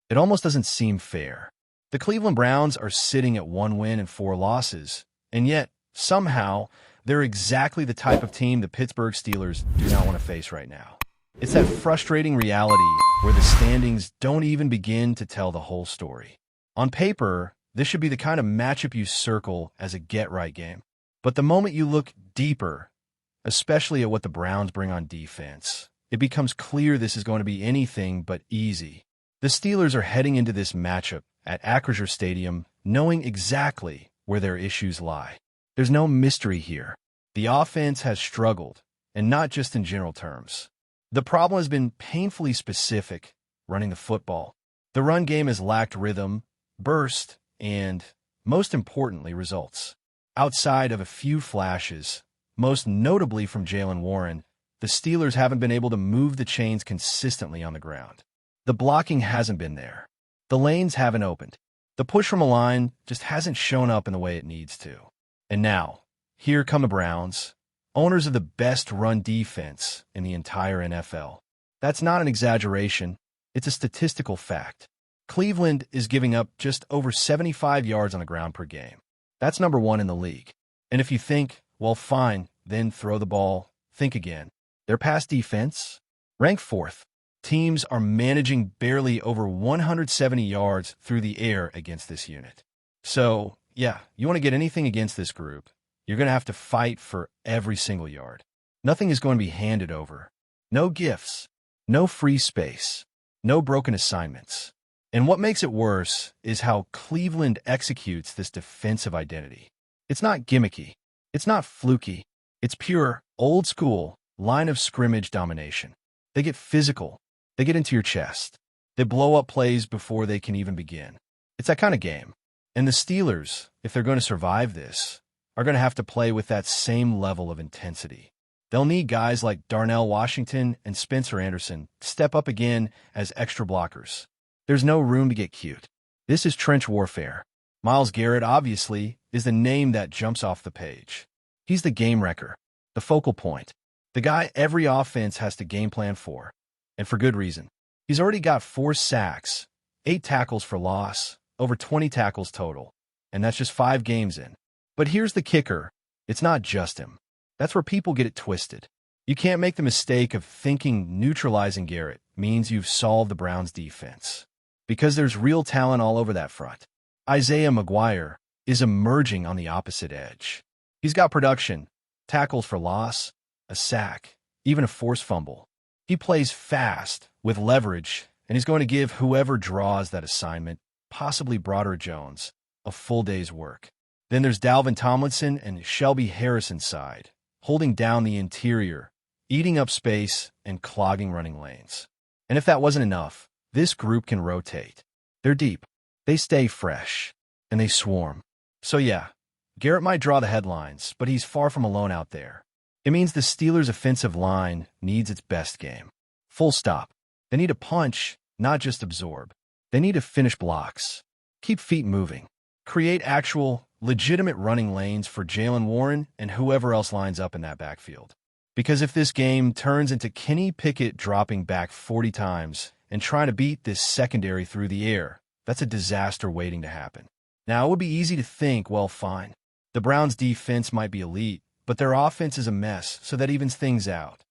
It almost doesn't seem fair. The Cleveland Browns are sitting at 1 win and 4 losses, and yet, somehow, they're exactly the type of team the Pittsburgh Steelers do not want to face right now. It's that frustrating reality where the standings don't even begin to tell the whole story. On paper, this should be the kind of matchup you circle as a get-right game. But the moment you look deeper, especially at what the Browns bring on defense, it becomes clear this is going to be anything but easy. The Steelers are heading into this matchup at Acrisure Stadium knowing exactly where their issues lie. There's no mystery here. The offense has struggled, and not just in general terms. The problem has been painfully specific, running the football. The run game has lacked rhythm, burst, and, most importantly, results. Outside of a few flashes, most notably from Jaylen Warren, the Steelers haven't been able to move the chains consistently on the ground. The blocking hasn't been there. The lanes haven't opened. The push from a line just hasn't shown up in the way it needs to. And now, here come the Browns, owners of the best run defense in the entire NFL. That's not an exaggeration. It's a statistical fact. Cleveland is giving up just over 75 yards on the ground per game. That's number 1 in the league. And if you think, well, fine, then throw the ball, think again. Their pass defense, ranked 4th. Teams are managing barely over 170 yards through the air against this unit. So, yeah, you want to get anything against this group, you're going to have to fight for every single yard. Nothing is going to be handed over. No gifts, no free space, no broken assignments. And what makes it worse is how Cleveland executes this defensive identity. It's not gimmicky. It's not fluky. It's pure, old-school, line-of-scrimmage domination. They get physical. They get into your chest. They blow up plays before they can even begin. It's that kind of game. And the Steelers, if they're going to survive this, are going to have to play with that same level of intensity. They'll need guys like Darnell Washington and Spencer Anderson to step up again as extra blockers. There's no room to get cute. This is trench warfare. Myles Garrett, obviously, is the name that jumps off the page. He's the game wrecker, the focal point, the guy every offense has to game plan for, and for good reason. He's already got 4 sacks, 8 tackles for loss, over 20 tackles total, and that's just 5 games in. But here's the kicker. It's not just him. That's where people get it twisted. You can't make the mistake of thinking neutralizing Garrett means you've solved the Browns' defense, because there's real talent all over that front. Isaiah McGuire is emerging on the opposite edge. He's got production, tackles for loss, a sack, even a forced fumble. He plays fast, with leverage, and he's going to give whoever draws that assignment, possibly Broderick Jones, a full day's work. Then there's Dalvin Tomlinson and Shelby Harrison's side, holding down the interior, eating up space, and clogging running lanes. And if that wasn't enough, this group can rotate. They're deep, they stay fresh, and they swarm. So yeah, Garrett might draw the headlines, but he's far from alone out there. It means the Steelers' offensive line needs its best game. Full stop. They need to punch, not just absorb. They need to finish blocks, keep feet moving, create actual, legitimate running lanes for Jaylen Warren and whoever else lines up in that backfield. Because if this game turns into Kenny Pickett dropping back 40 times and trying to beat this secondary through the air, that's a disaster waiting to happen. Now, it would be easy to think, well, fine. The Browns' defense might be elite, but their offense is a mess, so that evens things out.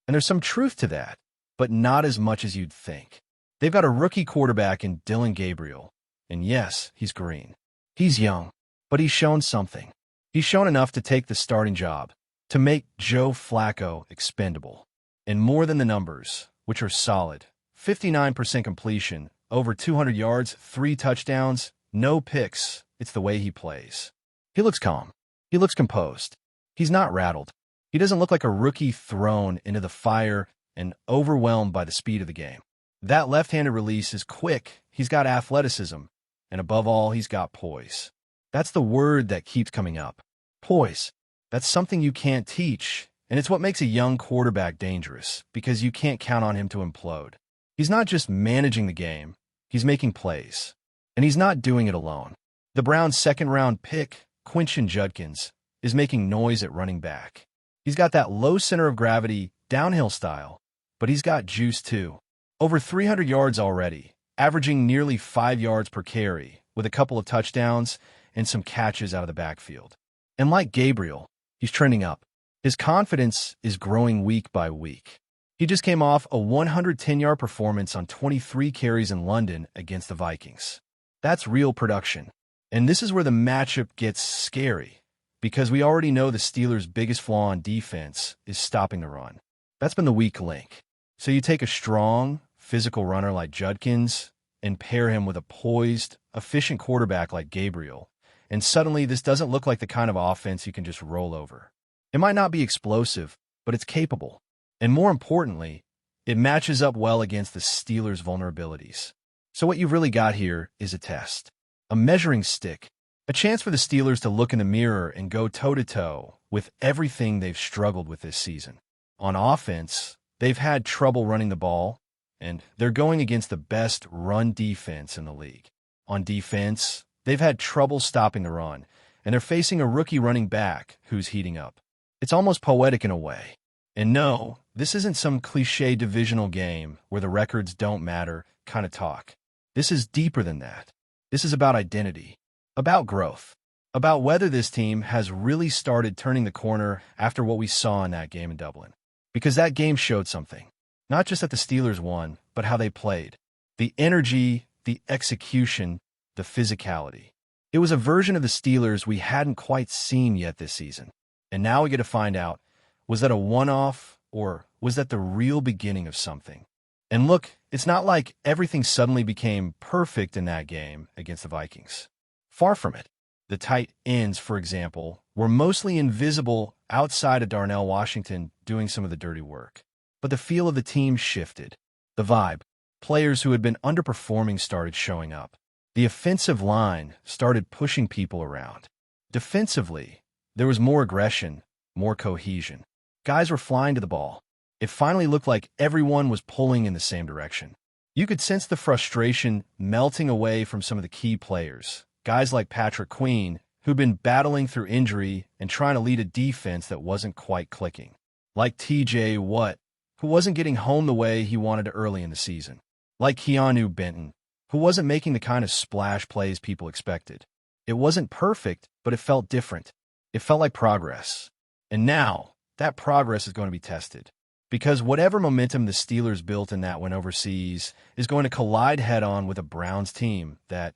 And there's some truth to that, but not as much as you'd think. They've got a rookie quarterback in Dylan Gabriel, and yes, he's green. He's young, but he's shown something. He's shown enough to take the starting job, to make Joe Flacco expendable. And more than the numbers, which are solid. 59% completion, over 200 yards, 3 touchdowns, no picks. It's the way he plays. He looks calm. He looks composed. He's not rattled. He doesn't look like a rookie thrown into the fire and overwhelmed by the speed of the game. That left-handed release is quick. He's got athleticism. And above all, he's got poise. That's the word that keeps coming up. Poise. That's something you can't teach, and it's what makes a young quarterback dangerous, because you can't count on him to implode. He's not just managing the game, he's making plays. And he's not doing it alone. The Browns' second-round pick, Quinton Judkins, is making noise at running back. He's got that low center of gravity, downhill style, but he's got juice too. Over 300 yards already, averaging nearly 5 yards per carry, with a couple of touchdowns and some catches out of the backfield. And like Gabriel, he's trending up. His confidence is growing week by week. He just came off a 110-yard performance on 23 carries in London against the Vikings. That's real production. And this is where the matchup gets scary, because we already know the Steelers' biggest flaw on defense is stopping the run. That's been the weak link. So you take a strong, physical runner like Judkins and pair him with a poised, efficient quarterback like Gabriel, and suddenly this doesn't look like the kind of offense you can just roll over. It might not be explosive, but it's capable. And more importantly, it matches up well against the Steelers' vulnerabilities. So what you've really got here is a test, a measuring stick, a chance for the Steelers to look in the mirror and go toe-to-toe with everything they've struggled with this season. On offense, they've had trouble running the ball, and they're going against the best run defense in the league. On defense, they've had trouble stopping the run, and they're facing a rookie running back who's heating up. It's almost poetic in a way. And no, this isn't some cliché divisional game where the records don't matter kind of talk. This is deeper than that. This is about identity, about growth, about whether this team has really started turning the corner after what we saw in that game in Dublin. Because that game showed something. Not just that the Steelers won, but how they played. The energy, the execution, the physicality. It was a version of the Steelers we hadn't quite seen yet this season. And now we get to find out, was that a one-off, or was that the real beginning of something? And look, it's not like everything suddenly became perfect in that game against the Vikings. Far from it. The tight ends, for example, were mostly invisible outside of Darnell Washington doing some of the dirty work. But the feel of the team shifted. The vibe. Players who had been underperforming started showing up. The offensive line started pushing people around. Defensively, there was more aggression, more cohesion. Guys were flying to the ball. It finally looked like everyone was pulling in the same direction. You could sense the frustration melting away from some of the key players. Guys like Patrick Queen, who'd been battling through injury and trying to lead a defense that wasn't quite clicking. Like TJ Watt, who wasn't getting home the way he wanted to early in the season. Like Keanu Benton, who wasn't making the kind of splash plays people expected. It wasn't perfect, but it felt different. It felt like progress. And now, that progress is going to be tested. Because whatever momentum the Steelers built in that win overseas is going to collide head-on with a Browns team that,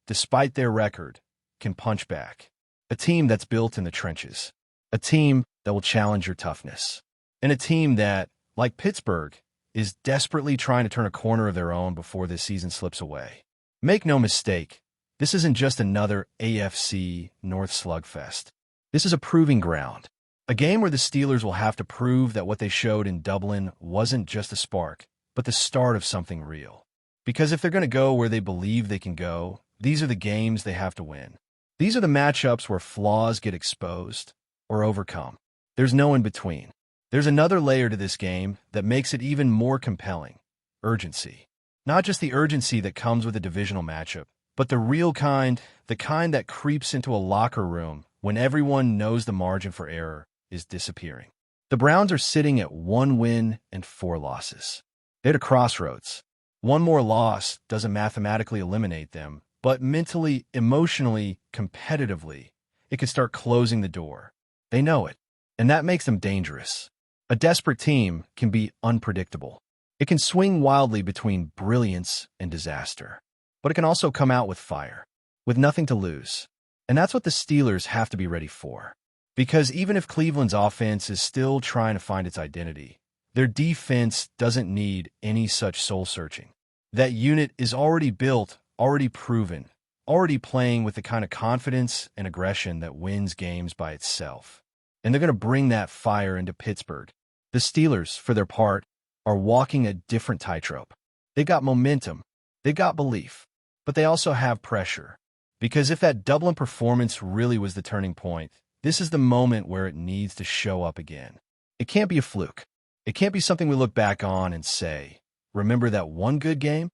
despite their record, can punch back. A team that's built in the trenches. A team that will challenge your toughness. And a team that, like Pittsburgh, is desperately trying to turn a corner of their own before this season slips away. Make no mistake, this isn't just another AFC North slugfest. This is a proving ground. A game where the Steelers will have to prove that what they showed in Dublin wasn't just a spark, but the start of something real. Because if they're going to go where they believe they can go, these are the games they have to win. These are the matchups where flaws get exposed or overcome. There's no in between. There's another layer to this game that makes it even more compelling. Urgency. Not just the urgency that comes with a divisional matchup, but the real kind, the kind that creeps into a locker room when everyone knows the margin for error is disappearing. The Browns are sitting at 1 win and 4 losses. They're at a crossroads. One more loss doesn't mathematically eliminate them, but mentally, emotionally, competitively, it could start closing the door. They know it, and that makes them dangerous. A desperate team can be unpredictable. It can swing wildly between brilliance and disaster, but it can also come out with fire, with nothing to lose. And that's what the Steelers have to be ready for. Because even if Cleveland's offense is still trying to find its identity, their defense doesn't need any such soul-searching. That unit is already built, already proven, already playing with the kind of confidence and aggression that wins games by itself. And they're going to bring that fire into Pittsburgh. The Steelers, for their part, are walking a different tightrope. They've got momentum, they've got belief, but they also have pressure. Because if that Dublin performance really was the turning point, this is the moment where it needs to show up again. It can't be a fluke. It can't be something we look back on and say, remember that one good game?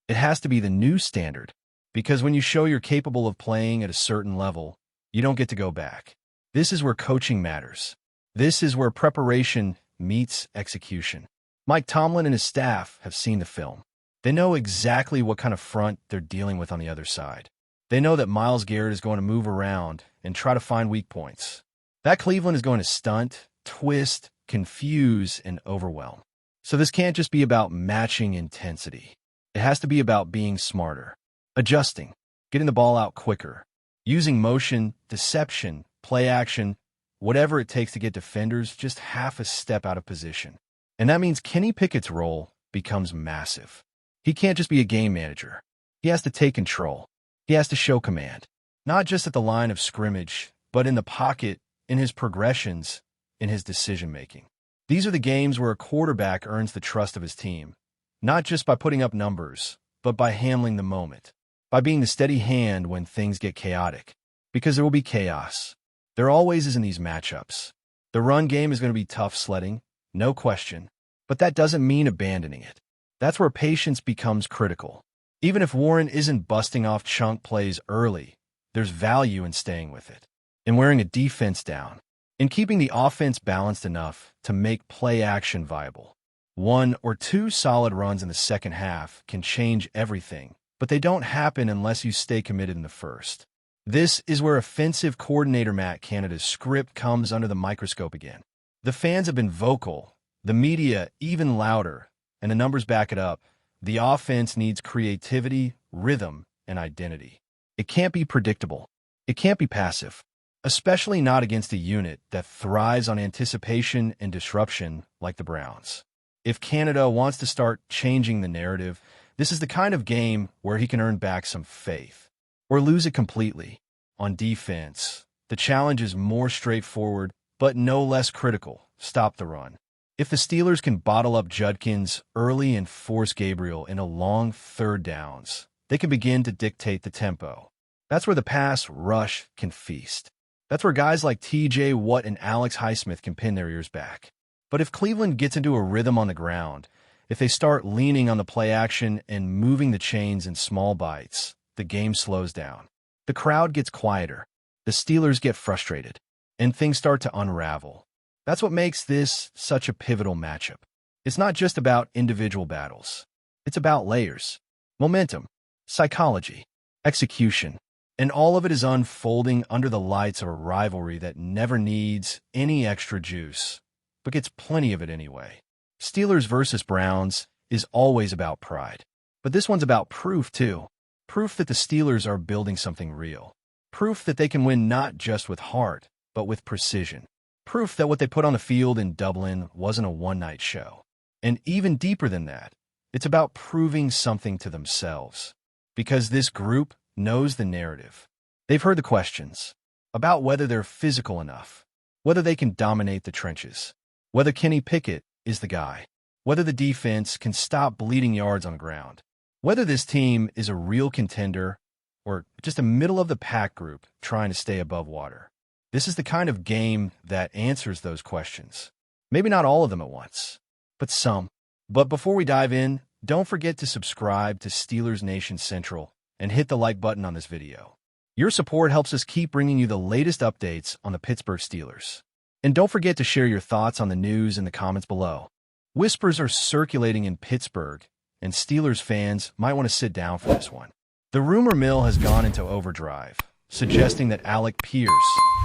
It has to be the new standard. Because when you show you're capable of playing at a certain level, you don't get to go back. This is where coaching matters. This is where preparation meets execution. Mike Tomlin and his staff have seen the film. They know exactly what kind of front they're dealing with on the other side. They know that Myles Garrett is going to move around and try to find weak points. That Cleveland is going to stunt, twist, confuse, and overwhelm. So this can't just be about matching intensity. It has to be about being smarter, adjusting, getting the ball out quicker, using motion, deception, play action, whatever it takes to get defenders just half a step out of position. And that means Kenny Pickett's role becomes massive. He can't just be a game manager. He has to take control. He has to show command, not just at the line of scrimmage, but in the pocket, in his progressions, in his decision-making. These are the games where a quarterback earns the trust of his team, not just by putting up numbers, but by handling the moment, by being the steady hand when things get chaotic, because there will be chaos. There always is in these matchups. The run game is going to be tough sledding, no question, but that doesn't mean abandoning it. That's where patience becomes critical. Even if Warren isn't busting off chunk plays early, there's value in staying with it, in wearing a defense down, in keeping the offense balanced enough to make play action viable. 1 or 2 solid runs in the second half can change everything, but they don't happen unless you stay committed in the first. This is where offensive coordinator Matt Canada's script comes under the microscope again. The fans have been vocal, the media even louder, and the numbers back it up. The offense needs creativity, rhythm, and identity. It can't be predictable. It can't be passive, especially not against a unit that thrives on anticipation and disruption like the Browns. If Canada wants to start changing the narrative, this is the kind of game where he can earn back some faith, or lose it completely. On defense, the challenge is more straightforward, but no less critical. Stop the run. If the Steelers can bottle up Judkins early and force Gabriel into long third downs, they can begin to dictate the tempo. That's where the pass rush can feast. That's where guys like TJ Watt and Alex Highsmith can pin their ears back. But if Cleveland gets into a rhythm on the ground, if they start leaning on the play action and moving the chains in small bites, the game slows down. The crowd gets quieter. The Steelers get frustrated, and things start to unravel. That's what makes this such a pivotal matchup. It's not just about individual battles. It's about layers, momentum, psychology, execution, and all of it is unfolding under the lights of a rivalry that never needs any extra juice, but gets plenty of it anyway. Steelers versus Browns is always about pride, but this one's about proof too. Proof that the Steelers are building something real. Proof that they can win not just with heart, but with precision. Proof that what they put on the field in Dublin wasn't a one-night show. And even deeper than that, it's about proving something to themselves. Because this group knows the narrative. They've heard the questions about whether they're physical enough, whether they can dominate the trenches, whether Kenny Pickett is the guy, whether the defense can stop bleeding yards on the ground, whether this team is a real contender or just a middle-of-the-pack group trying to stay above water. This is the kind of game that answers those questions. Maybe not all of them at once, but some. But before we dive in, don't forget to subscribe to Steelers Nation Central and hit the like button on this video. Your support helps us keep bringing you the latest updates on the Pittsburgh Steelers. And don't forget to share your thoughts on the news in the comments below. Whispers are circulating in Pittsburgh, and Steelers fans might want to sit down for this one. The rumor mill has gone into overdrive, suggesting that ALEC Pierce,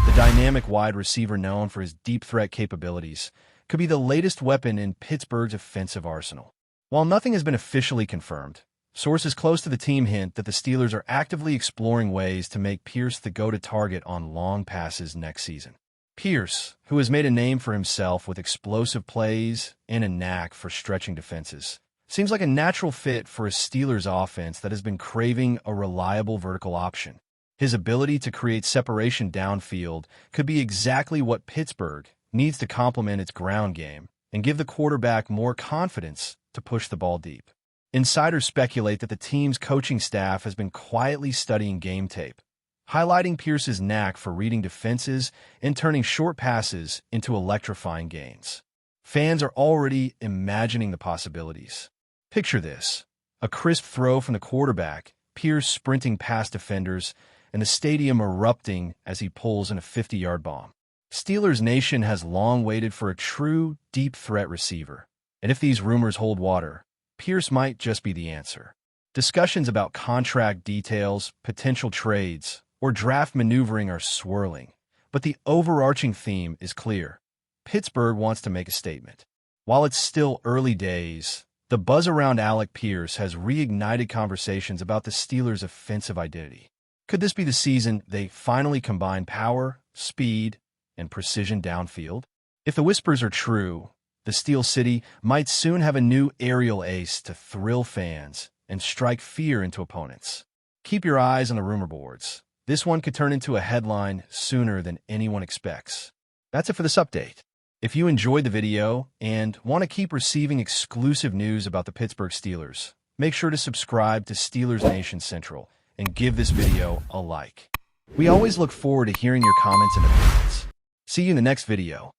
the dynamic wide receiver known for his deep threat capabilities, could be the latest weapon in Pittsburgh's offensive arsenal. While nothing has been officially confirmed, sources close to the team hint that the Steelers are actively exploring ways to make Pierce the go-to target on long passes next season. Pierce, who has made a name for himself with explosive plays and a knack for stretching defenses, seems like a natural fit for a Steelers offense that has been craving a reliable vertical option. His ability to create separation downfield could be exactly what Pittsburgh needs to complement its ground game and give the quarterback more confidence to push the ball deep. Insiders speculate that the team's coaching staff has been quietly studying game tape, highlighting Pierce's knack for reading defenses and turning short passes into electrifying gains. Fans are already imagining the possibilities. Picture this: a crisp throw from the quarterback, Pierce sprinting past defenders, and the stadium erupting as he pulls in a 50-yard bomb. Steelers Nation has long waited for a true, deep threat receiver. And if these rumors hold water, Pierce might just be the answer. Discussions about contract details, potential trades, or draft maneuvering are swirling, but the overarching theme is clear. Pittsburgh wants to make a statement. While it's still early days, the buzz around ALEC Pierce has reignited conversations about the Steelers' offensive identity. Could this be the season they finally combine power, speed, and precision downfield? If the whispers are true, the Steel City might soon have a new aerial ace to thrill fans and strike fear into opponents. Keep your eyes on the rumor boards. This one could turn into a headline sooner than anyone expects. That's it for this update. If you enjoyed the video and want to keep receiving exclusive news about the Pittsburgh Steelers, make sure to subscribe to Steelers Nation Central and give this video a like. We always look forward to hearing your comments and opinions. See you in the next video.